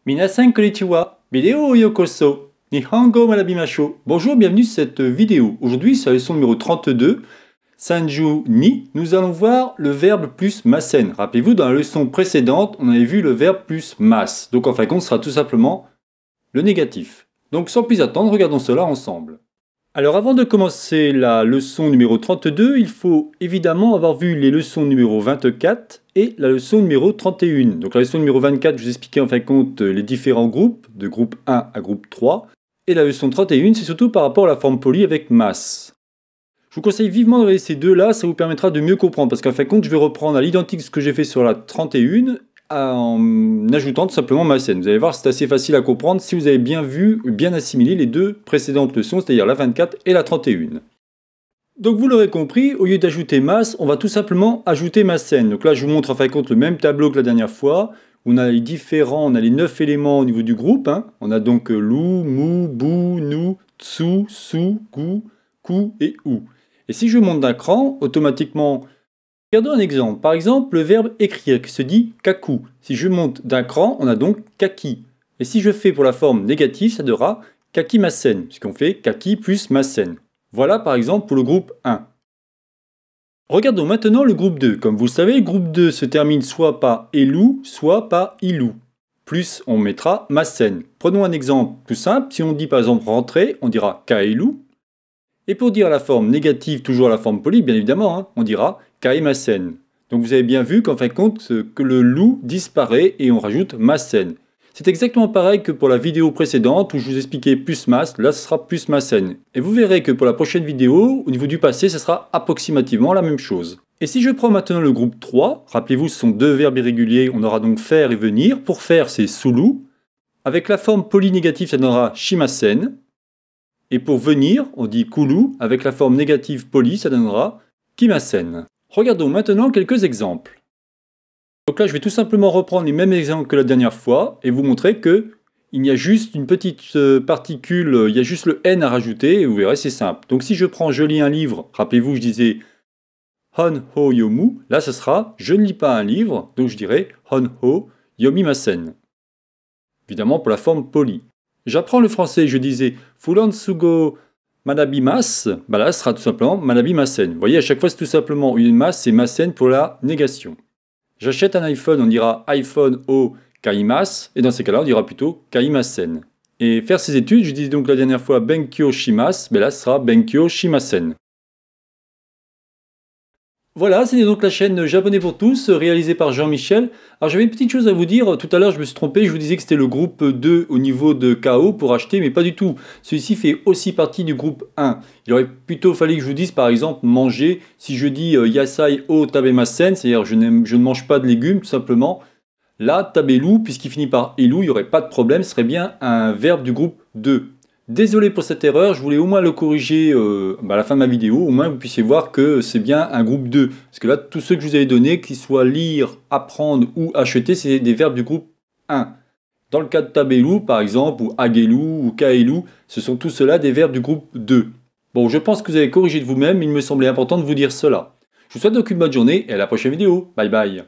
Minasan konnichiwa, vidéo yokoso, Nihongo malabimashou. Bonjour, bienvenue sur cette vidéo. Aujourd'hui, sur la leçon numéro 32, Sanju ni, nous allons voir le verbe plus masen. Rappelez-vous, dans la leçon précédente, on avait vu le verbe plus mas. Donc en fin de compte, ce sera tout simplement le négatif. Donc sans plus attendre, regardons cela ensemble. Alors avant de commencer la leçon numéro 32, il faut évidemment avoir vu les leçons numéro 24 et la leçon numéro 31. Donc la leçon numéro 24, je vous expliquais en fin de compte les différents groupes, de groupe 1 à groupe 3. Et la leçon 31, c'est surtout par rapport à la forme polie avec mas. Je vous conseille vivement de regarder ces deux-là, ça vous permettra de mieux comprendre. Parce qu'en fin de compte, je vais reprendre à l'identique ce que j'ai fait sur la 31 en ajoutant tout simplement masen. Vous allez voir, c'est assez facile à comprendre si vous avez bien vu, bien assimilé les deux précédentes leçons, c'est-à-dire la 24 et la 31. Donc vous l'aurez compris, au lieu d'ajouter mas, on va tout simplement ajouter masen. Donc là, je vous montre en fin de compte le même tableau que la dernière fois. On a les différents, on a les 9 éléments au niveau du groupe. On a donc lu, mu, bu, nu, tsu, su, gu, ku et u. Et si je monte d'un cran, automatiquement, regardons un exemple. Par exemple, le verbe écrire qui se dit kaku. Si je monte d'un cran, on a donc kaki. Et si je fais pour la forme négative, ça donnera kakimasen, puisqu'on fait kaki plus masen. Voilà par exemple pour le groupe 1. Regardons maintenant le groupe 2. Comme vous le savez, le groupe 2 se termine soit par elu, soit par ilu. Plus on mettra masen. Prenons un exemple tout simple. Si on dit par exemple rentrer, on dira kaelu. Et pour dire la forme négative, toujours la forme polie, bien évidemment, on dira kaimasen. Donc vous avez bien vu qu'en fin de compte, que le loup disparaît et on rajoute masen. C'est exactement pareil que pour la vidéo précédente où je vous expliquais plus mas, là ce sera plus masen. Et vous verrez que pour la prochaine vidéo, au niveau du passé, ce sera approximativement la même chose. Et si je prends maintenant le groupe 3, rappelez-vous ce sont deux verbes irréguliers, on aura donc faire et venir. Pour faire c'est sulu. Avec la forme polie négative, ça donnera shimasen. Et pour venir, on dit kulu, avec la forme négative polie, ça donnera kimasen. Regardons maintenant quelques exemples. Donc là, je vais tout simplement reprendre les mêmes exemples que la dernière fois et vous montrer que il y a juste une petite particule, il y a juste le n à rajouter et vous verrez, c'est simple. Donc si je lis un livre, rappelez-vous, je disais hon ho yomu, là ce sera je ne lis pas un livre, donc je dirais hon ho yomimasen. Évidemment pour la forme polie. J'apprends le français, je disais furan sugo manabimas, là ce sera tout simplement manabimasen. Vous voyez, à chaque fois c'est tout simplement une mas, c'est masen pour la négation. J'achète un iPhone, on dira iPhone o kaimas, et dans ces cas-là on dira plutôt kaimasen. Et faire ses études, je disais donc la dernière fois benkyo shimas, là ce sera benkyo shimasen. Voilà, c'était donc la chaîne Japonais pour tous, réalisée par Jean-Michel. Alors j'avais une petite chose à vous dire, tout à l'heure je me suis trompé, je vous disais que c'était le groupe 2 au niveau de KO pour acheter, mais pas du tout. Celui-ci fait aussi partie du groupe 1. Il aurait plutôt fallu que je vous dise par exemple manger, si je dis yasai o tabemasen, c'est-à-dire je ne mange pas de légumes tout simplement. Là, tabelu, puisqu'il finit par elu, il n'y aurait pas de problème, ce serait bien un verbe du groupe 2. Désolé pour cette erreur, je voulais au moins le corriger à la fin de ma vidéo, au moins que vous puissiez voir que c'est bien un groupe 2. Parce que là, tous ceux que je vous avais donnés, qu'ils soient lire, apprendre ou acheter, c'est des verbes du groupe 1. Dans le cas de tabelu, par exemple, ou agelu, ou kaelu, ce sont tous ceux-là des verbes du groupe 2. Bon, je pense que vous avez corrigé de vous-même, mais il me semblait important de vous dire cela. Je vous souhaite donc une bonne journée et à la prochaine vidéo. Bye bye.